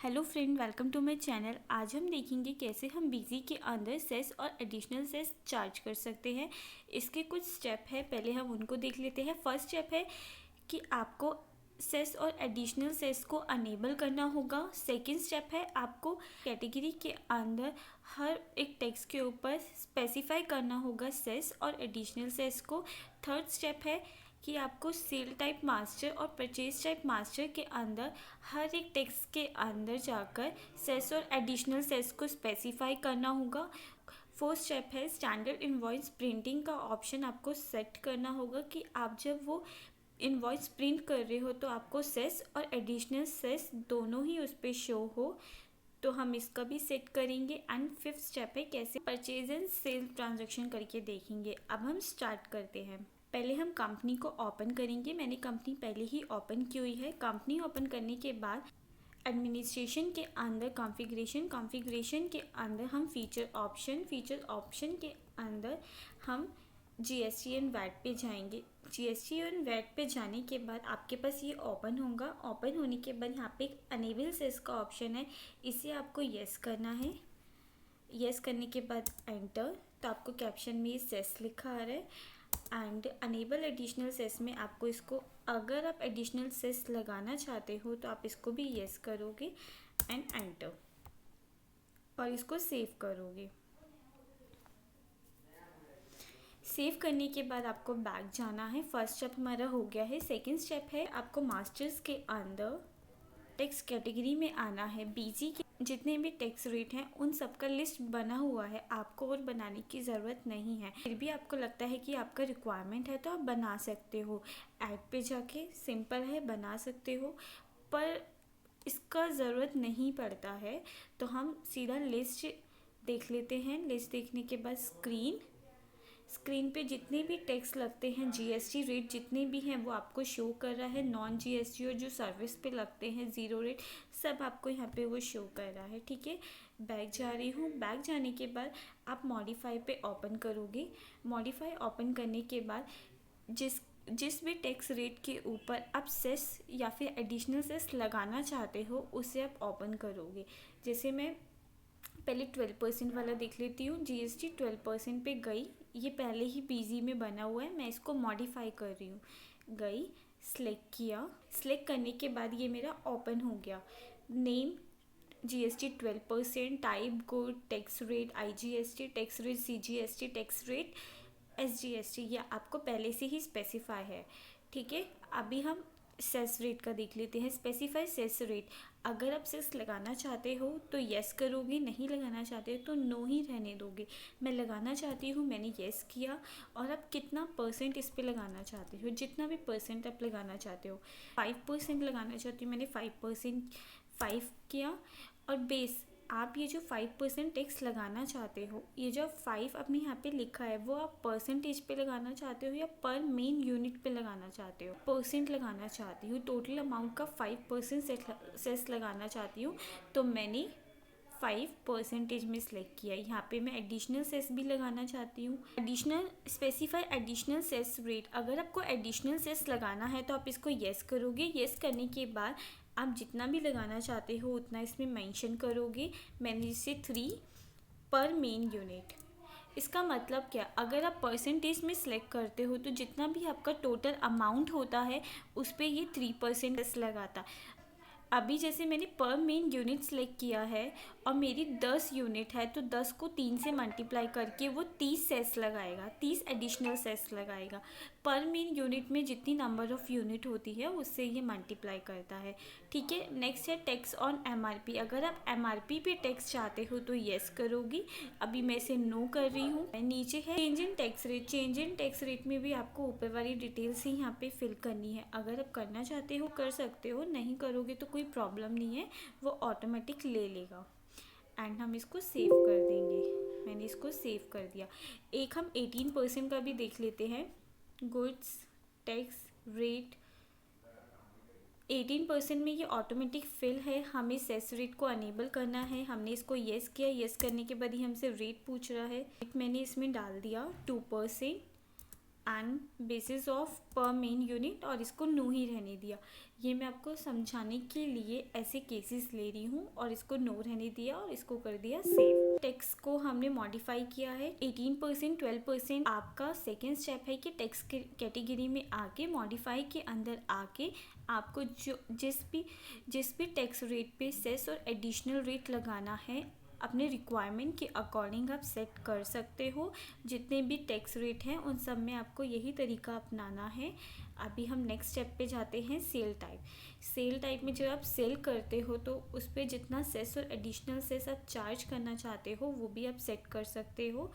Hello friend, welcome to my channel. आज हम देखेंगे कैसे हम बीजी के अंदर सेस और एडिशनल सेस चार्ज कर सकते हैं। इसके कुछ स्टेप है, पहले हम उनको देख लेते हैं। फर्स्ट स्टेप है कि आपको सेस और एडिशनल सेस को अनेबल करना होगा। सेकंड स्टेप है आपको कैटेगरी के अंदर हर एक टेक्स्ट के ऊपर स्पेसिफाई करना होगा सेस और एडिशनल सेस को। थर्ड स्टेप है कि आपको सेल टाइप मास्टर और परचेज टाइप मास्टर के अंदर हर एक टेक्स्ट के अंदर जाकर सेस और एडिशनल सेस को स्पेसिफाई करना होगा। फोर्थ स्टेप है स्टैंडर्ड इनवॉइस प्रिंटिंग का ऑप्शन आपको सेट करना होगा कि आप जब वो इनवॉइस प्रिंट कर रहे हो तो आपको सेस और एडिशनल सेस दोनों ही उस पर शो हो, तो हम इसका भी सेट करेंगे। एंड फिफ्थ स्टेप है कैसे परचेज एंड सेल ट्रांजैक्शन करके देखेंगे। अब हम स्टार्ट करते हैं। पहले हम कंपनी को ओपन करेंगे। मैंने कंपनी पहले ही ओपन की हुई है। कंपनी ओपन करने के बाद एडमिनिस्ट्रेशन के अंदर कॉन्फ़िगरेशन के अंदर हम फीचर ऑप्शन के अंदर हम जीएसटी एंड वैट पे जाएंगे। जीएसटी एंड वैट पे जाने के बाद आपके पास ये ओपन होगा। ओपन होने के बाद यहाँ पे एक अनेबल सेस का ऑप्शन है, इसे आपको यस करना है। यस करने के बाद एंटर, तो आपको कैप्शन में ये सेस लिखा आ रहा है। एंड अनेबल एडिशनल सेस में आपको इसको, अगर आप एडिशनल सेस लगाना चाहते हो तो आप इसको भी यस करोगे एंड एंटर, और इसको सेव करोगे। सेव करने के बाद आपको बैक जाना है। फर्स्ट स्टेप हमारा हो गया है। सेकंड स्टेप है आपको मास्टर्स के अंदर टेक्स्ट कैटेगरी में आना है। बीजी के जितने भी टैक्स रेट हैं उन सब का लिस्ट बना हुआ है, आपको और बनाने की ज़रूरत नहीं है। फिर भी आपको लगता है कि आपका रिक्वायरमेंट है तो आप बना सकते हो। ऐड पे जाके सिंपल है, बना सकते हो, पर इसका ज़रूरत नहीं पड़ता है। तो हम सीधा लिस्ट देख लेते हैं। लिस्ट देखने के बाद स्क्रीन पे जितने भी टैक्स लगते हैं, जीएसटी रेट जितने भी हैं वो आपको शो कर रहा है। नॉन जीएसटी और जो सर्विस पे लगते हैं ज़ीरो रेट, सब आपको यहाँ पे वो शो कर रहा है। ठीक है, बैक जा रही हूँ। बैक जाने के बाद आप मॉडिफाई पे ओपन करोगे। मॉडिफाई ओपन करने के बाद जिस भी टैक्स रेट के ऊपर आप सेस या फिर एडिशनल सेस लगाना चाहते हो उसे आप ओपन करोगे। जैसे मैं पहले 12% वाला देख लेती हूँ। जीएसटी 12% पे गई, ये पहले ही बीजी में बना हुआ है, मैं इसको मॉडिफाई कर रही हूँ। गई, सिलेक्ट किया। सिलेक्ट करने के बाद ये मेरा ओपन हो गया। Name GST 12%, type good, tax rate IGST, tax rate CGST, tax rate SGST, ये आपको पहले से ही स्पेसिफाई है। ठीक है, अभी हम सेस रेट का देख लेते हैं। स्पेसिफाई सेस रेट, अगर आप सेस लगाना चाहते हो तो यस करोगे, नहीं लगाना चाहते हो तो नो ही रहने दोगे। मैं लगाना चाहती हूँ, मैंने यस किया। और आप कितना परसेंट इस पे लगाना चाहते हो, जितना भी परसेंट आप लगाना चाहते हो। 5% लगाना चाहती हूँ, मैंने 5% 5 किया। और बेस, आप ये जो 5% टैक्स लगाना चाहते हो, ये जो 5 अपने यहाँ पे लिखा है वो आप परसेंटेज पे लगाना चाहते हो या पर मेन यूनिट पे लगाना चाहते हो। परसेंट लगाना चाहती हूँ, टोटल अमाउंट का 5% सेस लगाना चाहती हूँ, तो मैंने 5% में सिलेक्ट किया। यहाँ पे मैं एडिशनल सेस भी लगाना चाहती हूँ। Additional specify additional cess rate, अगर आपको एडिशनल सेस लगाना है तो आप इसको यस करोगे। यस करने के बाद आप जितना भी लगाना चाहते हो उतना इसमें मेंशन करोगे। मैंने इसे 3 पर मेन यूनिट। इसका मतलब क्या, अगर आप परसेंटेज में सिलेक्ट करते हो तो जितना भी आपका टोटल अमाउंट होता है उस पर ये 3% लगाता। अभी जैसे मैंने पर मेन यूनिट सेलेक्ट किया है और मेरी 10 यूनिट है, तो 10 को 3 से मल्टीप्लाई करके वो 30 सेस लगाएगा, 30 एडिशनल सेस लगाएगा। पर मेन यूनिट में जितनी नंबर ऑफ़ यूनिट होती है उससे ये मल्टीप्लाई करता है। ठीक है, नेक्स्ट है टैक्स ऑन एमआरपी। अगर आप एमआरपी पे टैक्स चाहते हो तो येस करोगी। अभी मैं इसे नो कर रही हूँ। नीचे है change in tax rate. Change in tax rate में भी आपको ऊपर वाली डिटेल्स ही यहाँ पे फिल करनी है। अगर आप करना चाहते हो कर सकते हो, नहीं करोगे तो कोई प्रॉब्लम नहीं है, वो ऑटोमेटिक ले लेगा। एंड हम इसको सेव कर देंगे। मैंने इसको सेव कर दिया। एक हम 18% का भी देख लेते हैं। गुड्स टैक्स रेट 18% में ये ऑटोमेटिक फिल है। हमें सेस रेट को अनेबल करना है। हमने इसको येस किया। येस करने के बाद ही हमसे रेट पूछ रहा है। रेट मैंने इसमें डाल दिया 2%। एंड बेसिस ऑफ पर मेन यूनिट, और इसको नो ही रहने दिया। ये मैं आपको समझाने के लिए ऐसे केसेस ले रही हूँ, और इसको नो रहने दिया और इसको कर दिया सेव। टेक्स्ट को हमने मॉडिफाई किया है 18%, 12%। आपका सेकेंड स्टेप है कि टेक्स्ट कैटेगरी में आके मॉडिफाई के अंदर आके आपको जो जिस भी टैक्स रेट पे सेस और एडिशनल रेट लगाना है अपने रिक्वायरमेंट के अकॉर्डिंग आप सेट कर सकते हो। जितने भी टैक्स रेट हैं उन सब में आपको यही तरीका अपनाना है। अभी हम नेक्स्ट स्टेप पे जाते हैं, सेल टाइप। सेल टाइप में जब आप सेल करते हो तो उस पर जितना सेस और एडिशनल सेस आप चार्ज करना चाहते हो वो भी आप सेट कर सकते हो।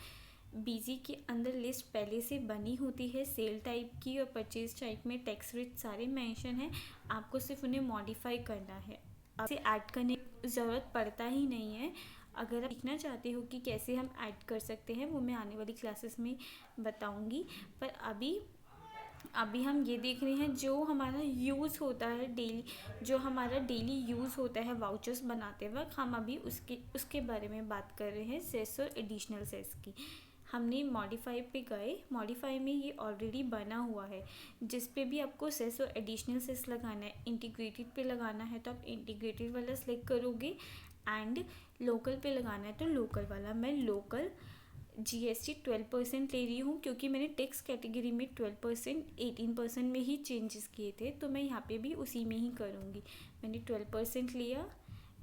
बीजी के अंदर लिस्ट पहले से बनी होती है सेल टाइप की, और परचेज टाइप में टैक्स रेट सारे मेंशन हैं, आपको सिर्फ उन्हें मॉडिफाई करना है। आपसे ऐड करने की ज़रूरत पड़ता ही नहीं है। अगर आप सीखना चाहते हो कि कैसे हम ऐड कर सकते हैं वो मैं आने वाली क्लासेस में बताऊंगी, पर अभी हम ये देख रहे हैं जो हमारा यूज़ होता है डेली, जो हमारा डेली यूज़ होता है वाउचर्स बनाते वक्त, हम अभी उसके बारे में बात कर रहे हैं, सेस और एडिशनल सेस की। हमने मॉडिफाई पे गए, मॉडिफाई में ये ऑलरेडी बना हुआ है। जिस पे भी आपको सेस और एडिशनल सेस लगाना है, इंटीग्रेटेड पे लगाना है तो आप इंटीग्रेटेड वाला सेलेक्ट करोगे, एंड लोकल पे लगाना है तो लोकल वाला। मैं लोकल GST 12% ले रही हूँ क्योंकि मैंने टैक्स कैटेगरी में 12% 18% में ही चेंजेस किए थे, तो मैं यहाँ पे भी उसी में ही करूँगी। मैंने 12% लिया,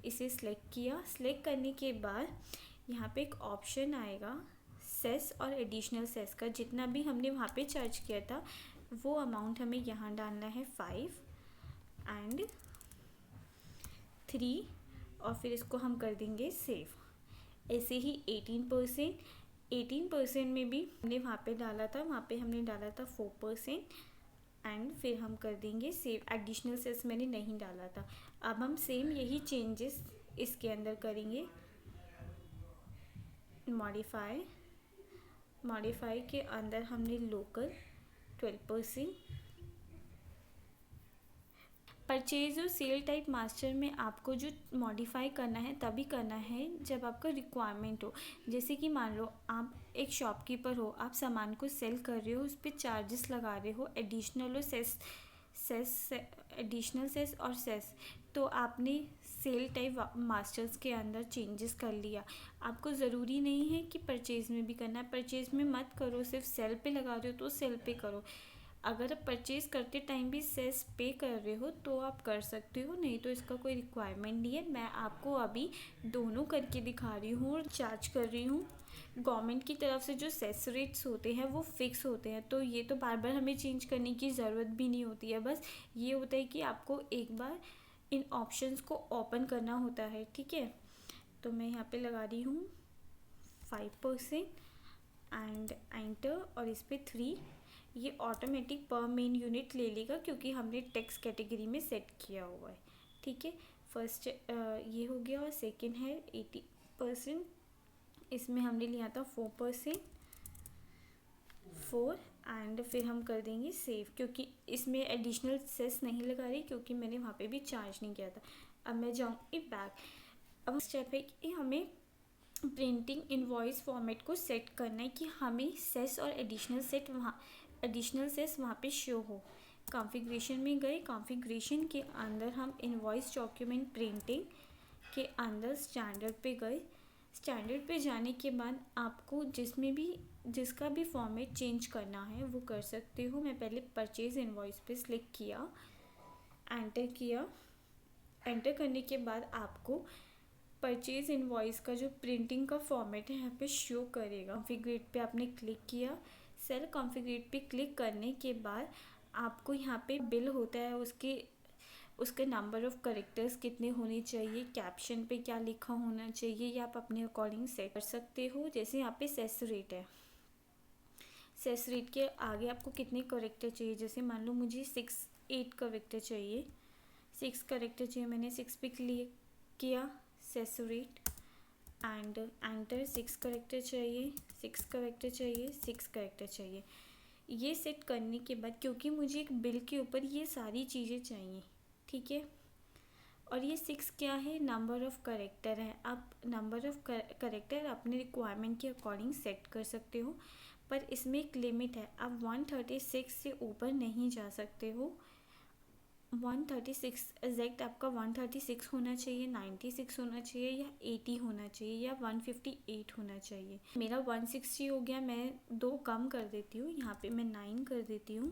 इसे सिलेक्ट किया। सिलेक्ट करने के बाद यहाँ पे एक ऑप्शन आएगा सेस और एडिशनल सेस का, जितना भी हमने वहाँ पे चार्ज किया था वो अमाउंट हमें यहाँ डालना है 5 एंड 3, और फिर इसको हम कर देंगे सेव। ऐसे ही 18% में भी हमने वहाँ पे डाला था, वहाँ पे हमने डाला था 4% एंड फिर हम कर देंगे सेव। एडिशनल सेस मैंने नहीं डाला था। अब हम सेम यही चेंजेस इसके अंदर करेंगे। मॉडिफाई के अंदर हमने लोकल 12%। परचेज और सेल टाइप मास्टर में आपको जो मॉडिफाई करना है तभी करना है जब आपका रिक्वायरमेंट हो। जैसे कि मान लो आप एक शॉपकीपर हो, आप सामान को सेल कर रहे हो, उस पर चार्जेस लगा रहे हो एडिशनल और एडिशनल सेस और सेस, तो आपने सेल टाइप मास्टर्स के अंदर चेंजेस कर लिया। आपको ज़रूरी नहीं है कि परचेज़ में भी करना है, परचेज़ में मत करो, सिर्फ सेल पे लगा रहे हो तो सेल पे करो। अगर आप परचेज़ करते टाइम भी सेस पे कर रहे हो तो आप कर सकते हो, नहीं तो इसका कोई रिक्वायरमेंट नहीं है। मैं आपको अभी दोनों करके दिखा रही हूँ और चार्ज कर रही हूँ। गवर्नमेंट की तरफ से जो सेस रेट्स होते हैं वो फिक्स होते हैं, तो ये तो बार बार हमें चेंज करने की ज़रूरत भी नहीं होती है। बस ये होता है कि आपको एक बार इन ऑप्शंस को ओपन करना होता है, ठीक है। तो मैं यहाँ पे लगा रही हूँ 5% एंड एंटर, और इस पर 3। ये ऑटोमेटिक पर मेन यूनिट ले लेगा क्योंकि हमने टैक्स कैटेगरी में सेट किया हुआ है, ठीक है। फर्स्ट ये हो गया, और सेकंड है 80%, इसमें हमने लिया था 4% 4, एंड फिर हम कर देंगे सेव, क्योंकि इसमें एडिशनल सेस नहीं लगा रही क्योंकि मैंने वहाँ पे भी चार्ज नहीं किया था। अब मैं जाऊँगी बैक। अब स्टेप है कि हमें प्रिंटिंग इनवॉइस फॉर्मेट को सेट करना है कि हमें सेस और एडिशनल सेस वहाँ पे शो हो। कॉन्फ़िगरेशन में गए, कॉन्फ़िगरेशन के अंदर हम इनवॉइस डॉक्यूमेंट प्रिंटिंग के अंदर स्टैंडर्ड पे गए। स्टैंडर्ड पे जाने के बाद आपको जिसका भी फॉर्मेट चेंज करना है वो कर सकते हो। मैं पहले परचेज इनवॉइस पे क्लिक किया, एंटर किया। एंटर करने के बाद आपको परचेज इनवॉइस का जो प्रिंटिंग का फॉर्मेट है यहाँ पे शो करेगा। कॉन्फ़िगरेट पे आपने क्लिक किया। सेल कॉन्फ़िगरेट पे क्लिक करने के बाद आपको यहाँ पे बिल होता है, उसके नंबर ऑफ़ करेक्टर्स कितने होने चाहिए, कैप्शन पे क्या लिखा होना चाहिए, ये आप अपने अकॉर्डिंग सेट कर सकते हो। जैसे यहाँ पे सेस रेट है, सेस रेट के आगे आपको कितने करेक्टर चाहिए, जैसे मान लो मुझे 8 करेक्टर चाहिए, 6 करेक्टर चाहिए, मैंने 6 पे क्लिक किया। Cess rate and enter. 6 character चाहिए, 6 करेक्टर चाहिए, 6 करेक्टर चाहिए। ये सेट करने के बाद, क्योंकि मुझे एक बिल के ऊपर ये सारी चीज़ें चाहिए, ठीक है, और ये 6 क्या है, नंबर ऑफ़ करेक्टर है। आप नंबर ऑफ़ करेक्टर अपने रिक्वायरमेंट के अकॉर्डिंग सेट कर सकते हो। पर इसमें एक लिमिट है, आप 136 से ऊपर नहीं जा सकते हो। 136 एग्जैक्ट आपका 136 होना चाहिए, 96 होना चाहिए, या 80 होना चाहिए, या 158 होना चाहिए। मेरा 160 हो गया, मैं 2 कम कर देती हूँ, यहाँ पे मैं 9 कर देती हूँ,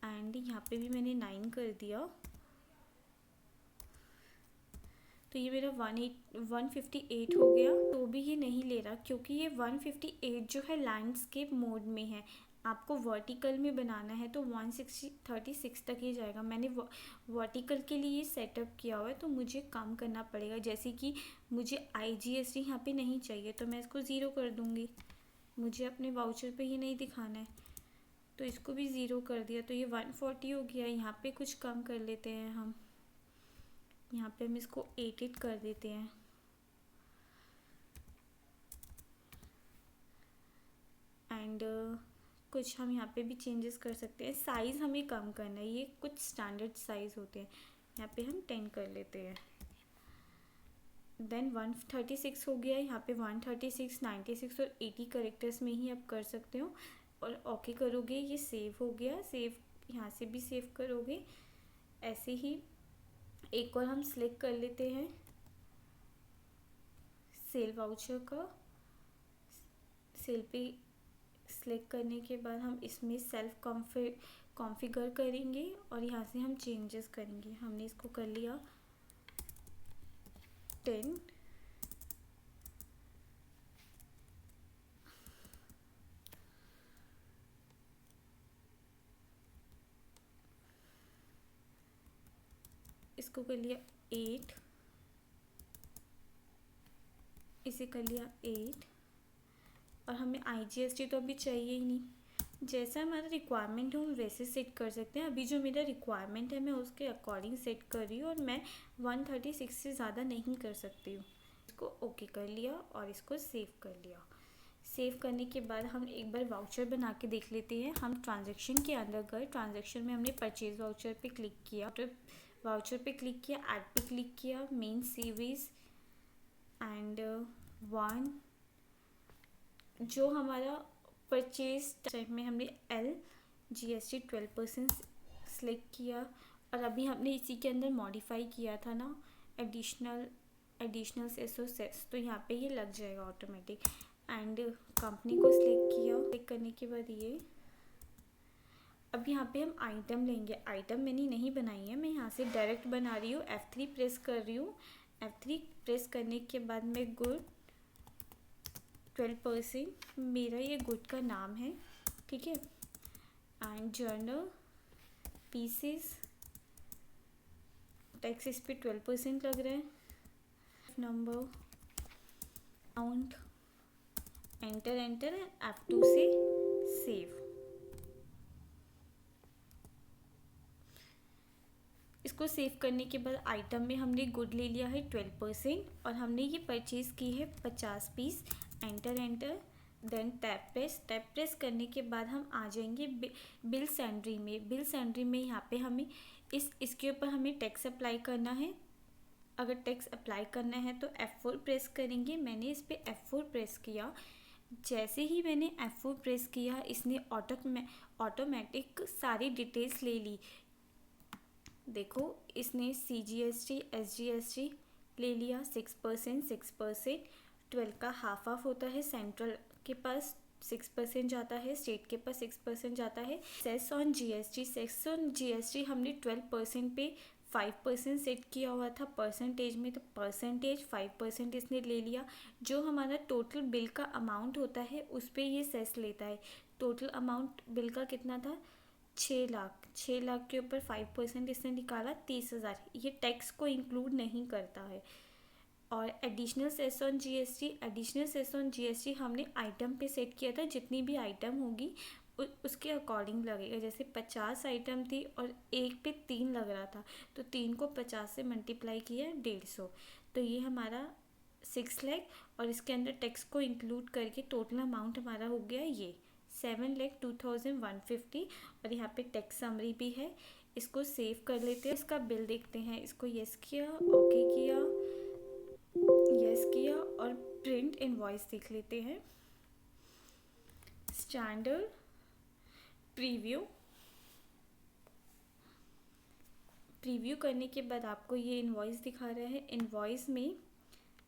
एंड यहाँ पे भी मैंने 9 कर दिया। तो ये मेरा 158 हो गया। तो भी ये नहीं ले रहा क्योंकि ये 158 जो है लैंडस्केप मोड में है। आपको वर्टिकल में बनाना है तो 136 तक ही जाएगा। मैंने वर्टिकल के लिए सेटअप किया हुआ है तो मुझे कम करना पड़ेगा। जैसे कि मुझे IGST यहाँ पे नहीं चाहिए तो मैं इसको 0 कर दूँगी। मुझे अपने वाउचर पे ही नहीं दिखाना है तो इसको भी 0 कर दिया। तो ये 140 हो गया। यहाँ पे कुछ कम कर लेते हैं हम। यहाँ पे हम इसको 88 कर देते हैं। एंड कुछ हम यहाँ पे भी चेंजेस कर सकते हैं। साइज़ हमें कम करना है, ये कुछ स्टैंडर्ड साइज़ होते हैं। यहाँ पे हम 10 कर लेते हैं। देन 136 हो गया। यहाँ पे 136, 96 और 80 करेक्टर्स में ही आप कर सकते हो। और ओके करोगे, ये सेव हो गया। सेव यहाँ से भी सेव करोगे। ऐसे ही एक और हम सिलेक्ट कर लेते हैं सेल वाउचर का। सेल पे सिलेक्ट करने के बाद हम इसमें सेल्फ कॉन्फ़िगर करेंगे और यहाँ से हम चेंजेस करेंगे। हमने इसको कर लिया 10। इसको कर लिया 8, इसे कर लिया 8। और हमें IGST तो अभी चाहिए ही नहीं। जैसा हमारा रिक्वायरमेंट है हम वैसे सेट कर सकते हैं। अभी जो मेरा रिक्वायरमेंट है मैं उसके अकॉर्डिंग सेट कर रही हूँ और मैं 136 से ज़्यादा नहीं कर सकती हूँ। इसको ओके कर लिया और इसको सेव कर लिया। सेव करने के बाद हम एक बार वाउचर बना के देख लेते हैं। हम ट्रांजैक्शन के अंदर गए, ट्रांजैक्शन में हमने परचेज वाउचर पे क्लिक किया, तो वाउचर पे क्लिक किया, ऐड पे क्लिक किया, मेन सीरीज एंड 1 जो हमारा परचेज टाइप में हमने GST 12% सेलेक्ट किया। और अभी हमने इसी के अंदर मॉडिफाई किया था ना एडिशनल सेस, तो यहाँ पे ये लग जाएगा ऑटोमेटिक। एंड कंपनी को सिलेक्ट किया। क्लिक करने के बाद ये अब यहाँ पे हम आइटम लेंगे। आइटम मैंने नहीं बनाई है, मैं यहाँ से डायरेक्ट बना रही हूँ। F3 प्रेस कर रही हूँ। F3 प्रेस करने के बाद मैं गुड 12%, मेरा ये गुड का नाम है, ठीक है। एंड जर्नल पीसेस टैक्स इस पे 12% लग रहा है। नंबर काउंट एंटर F2 से सेव। इसको सेव करने के बाद आइटम में हमने गुड ले लिया है 12% और हमने ये परचेज़ की है 50 piece. Enter then tab press करने के बाद हम आ जाएंगे बिल सैंड्री में। बिल सैंड्री में यहाँ पे हमें इसके ऊपर हमें टैक्स अप्लाई करना है। अगर टैक्स अप्लाई करना है तो F4 प्रेस करेंगे। मैंने इस पर F4 प्रेस किया। जैसे ही मैंने F4 प्रेस किया इसने ऑटोमेटिक सारी डिटेल्स ले ली। देखो इसने CGST SGST ले लिया 6%। 12 का हाफ होता है। सेंट्रल के पास 6% जाता है, स्टेट के पास 6% जाता है। सेस ऑन GST हमने 12% पे 5% सेट किया हुआ था परसेंटेज में, तो परसेंटेज 5% इसने ले लिया। जो हमारा टोटल बिल का अमाउंट होता है उस पर ये सेस लेता है। टोटल अमाउंट बिल का कितना था 6 लाख। 6 लाख के ऊपर 5% इसने निकाला 30,000। ये टैक्स को इंक्लूड नहीं करता है। और एडिशनल सेस ऑन GST हमने आइटम पे सेट किया था। जितनी भी आइटम होगी उसके अकॉर्डिंग लगेगा। जैसे 50 आइटम थी और एक पे 3 लग रहा था तो 3 को 50 से मल्टीप्लाई किया 150, तो ये हमारा 6 लाख। और इसके अंदर टैक्स को इंक्लूड करके टोटल अमाउंट हमारा हो गया ये 7,02,150। और यहाँ पे टैक्स समरी भी है। इसको सेव कर लेते हैं। इसका बिल देखते हैं। इसको यस किया, ओके किया, यस किया और प्रिंट इनवॉइस देख लेते हैं। स्टैंडर्ड प्रीव्यू करने के बाद आपको ये इनवॉइस दिखा रहा है। इनवॉइस में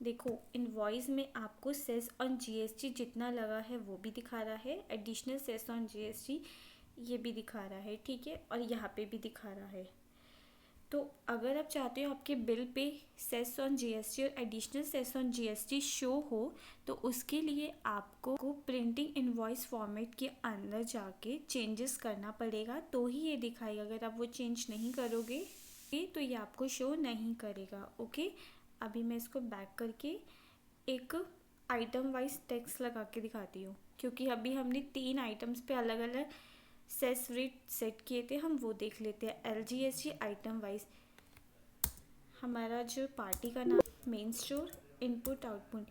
देखो, इनवॉइस में आपको सेस ऑन जीएसटी जितना लगा है वो भी दिखा रहा है, एडिशनल सेस ऑन जीएसटी ये भी दिखा रहा है, ठीक है, और यहाँ पे भी दिखा रहा है। तो अगर आप चाहते हो आपके बिल पे सेस ऑन जीएसटी और additional cess on GST show हो, तो उसके लिए आपको प्रिंटिंग इनवॉइस फॉर्मेट के अंदर जाके चेंजेस करना पड़ेगा, तो ही ये दिखाएगा। अगर आप वो चेंज नहीं करोगे तो ये आपको शो नहीं करेगा। ओके, अभी मैं इसको बैक करके एक आइटम वाइज टेक्स्ट लगा के दिखाती हूँ, क्योंकि अभी हमने 3 आइटम्स पे अलग अलग सेस रेट सेट किए थे, हम वो देख लेते हैं। LGST आइटम वाइज हमारा जो पार्टी का नाम, मेन स्टोर, इनपुट आउटपुट।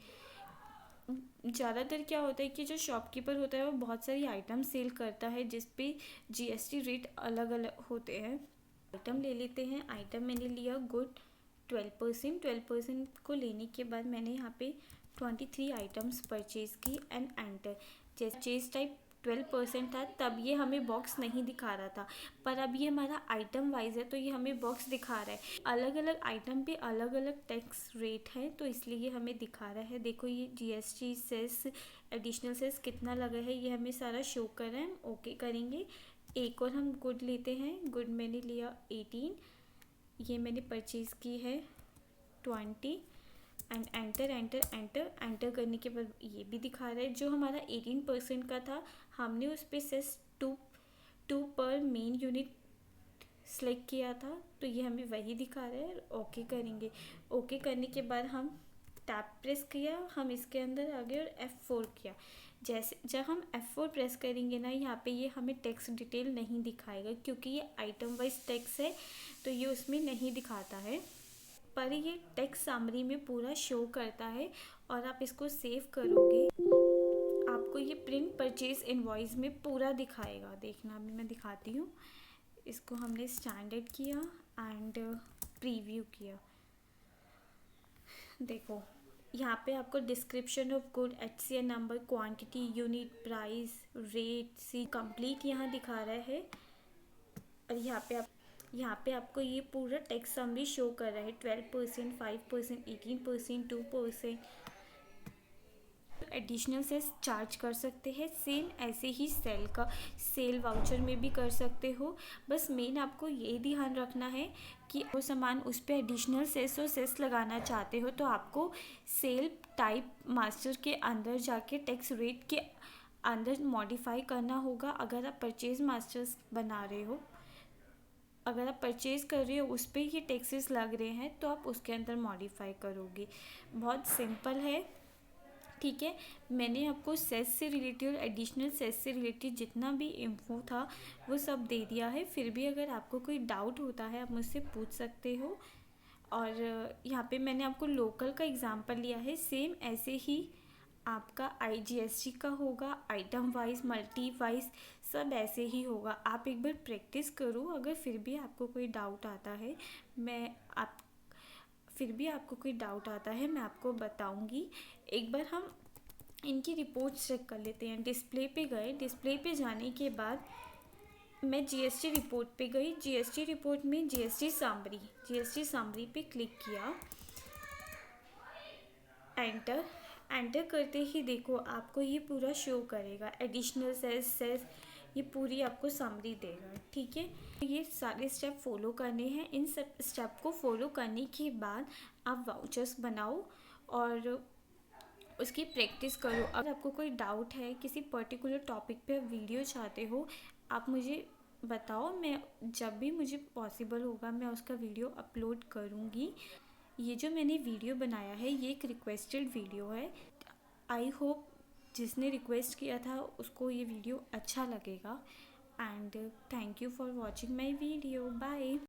ज़्यादातर क्या होता है कि जो शॉपकीपर होता है वो बहुत सारी आइटम सेल करता है जिस पे GST रेट अलग अलग होते हैं। आइटम ले लेते हैं। आइटम मैंने लिया गुड 12% को लेने के बाद मैंने यहाँ पे 23 आइटम्स परचेज़ की एंड एंटर। परचेज टाइप 12% था, तब ये हमें बॉक्स नहीं दिखा रहा था, पर अब ये हमारा आइटम वाइज है तो ये हमें बॉक्स दिखा रहा है। अलग अलग आइटम पे अलग अलग टैक्स रेट है, तो इसलिए हमें दिखा रहा है। देखो ये GST सेस, एडिशनल सेस कितना लगा है ये हमें सारा शो कर रहा है। ओके करेंगे। एक और हम गुड लेते हैं। गुड मैंने लिया 18, ये मैंने परचेज़ की है 20 एंड एंटर करने के बाद ये भी दिखा रहा है। जो हमारा 18% का था हमने उस पर सेस 2 पर मेन यूनिट सेलेक्ट किया था, तो ये हमें वही दिखा रहा है। ओके करेंगे। ओके करने के बाद हम टैप प्रेस किया, हम इसके अंदर आ गए और F4 किया। जैसे जब हम F4 प्रेस करेंगे ना, यहाँ पे ये हमें टेक्स्ट डिटेल नहीं दिखाएगा, क्योंकि ये आइटम वाइज टेक्स्ट है तो ये उसमें नहीं दिखाता है, पर ये टेक्स्ट समरी में पूरा शो करता है। और आप इसको सेव करोगे आपको ये प्रिंट परचेज इनवॉइस में पूरा दिखाएगा। देखना अभी मैं दिखाती हूँ। इसको हमने स्टैंडर्ड किया एंड प्रीव्यू किया। देखो यहाँ पे आपको description of good, HCN number, quantity, unit, price, rate, सी कंप्लीट यहाँ दिखा रहा है। और यहाँ पे आपको ये पूरा टेक्स्ट समरी शो कर रहा है। 12%, 5%, 18%, 2%। एडिशनल सेस चार्ज कर सकते हैं। सेम ऐसे ही सेल वाउचर में भी कर सकते हो। बस मेन आपको ये ध्यान रखना है कि वो सामान उस पर एडिशनल सेस और सेस लगाना चाहते हो तो आपको सेल टाइप मास्टर के अंदर जाके टैक्स रेट के अंदर मॉडिफाई करना होगा। अगर आप परचेज मास्टर्स बना रहे हो, अगर आप परचेज़ कर रहे हो उस पर ये टैक्सेस लग रहे हैं तो आप उसके अंदर मॉडिफाई करोगे। बहुत सिंपल है, ठीक है। मैंने आपको सेस से रिलेटेड और एडिशनल सेस से रिलेटेड जितना भी इन्फो था वो सब दे दिया है। फिर भी अगर आपको कोई डाउट होता है आप मुझसे पूछ सकते हो। और यहाँ पे मैंने आपको लोकल का एग्जांपल लिया है। सेम ऐसे ही आपका IGST का होगा, आइटम वाइज, मल्टी वाइज, सब ऐसे ही होगा। आप एक बार प्रैक्टिस करो। अगर फिर भी आपको कोई डाउट आता है मैं आपको बताऊंगी। एक बार हम इनकी रिपोर्ट चेक कर लेते हैं। डिस्प्ले पे गए। डिस्प्ले पे जाने के बाद मैं GST रिपोर्ट पे गई। GST रिपोर्ट में GST समरी पे क्लिक किया। एंटर करते ही देखो आपको ये पूरा शो करेगा। एडिशनल सेस ये पूरी आपको समरी देगा, ठीक है। ये सारे स्टेप फॉलो करने हैं। इन सब स्टेप को फॉलो करने के बाद आप वाउचर्स बनाओ और उसकी प्रैक्टिस करो। अगर आपको कोई डाउट है, किसी पर्टिकुलर टॉपिक पे वीडियो चाहते हो, आप मुझे बताओ। मैं जब भी मुझे पॉसिबल होगा मैं उसका वीडियो अपलोड करूँगी। ये जो मैंने वीडियो बनाया है ये एक रिक्वेस्टेड वीडियो है। आई होप जिसने रिक्वेस्ट किया था उसको ये वीडियो अच्छा लगेगा। And thank you for watching my video. Bye.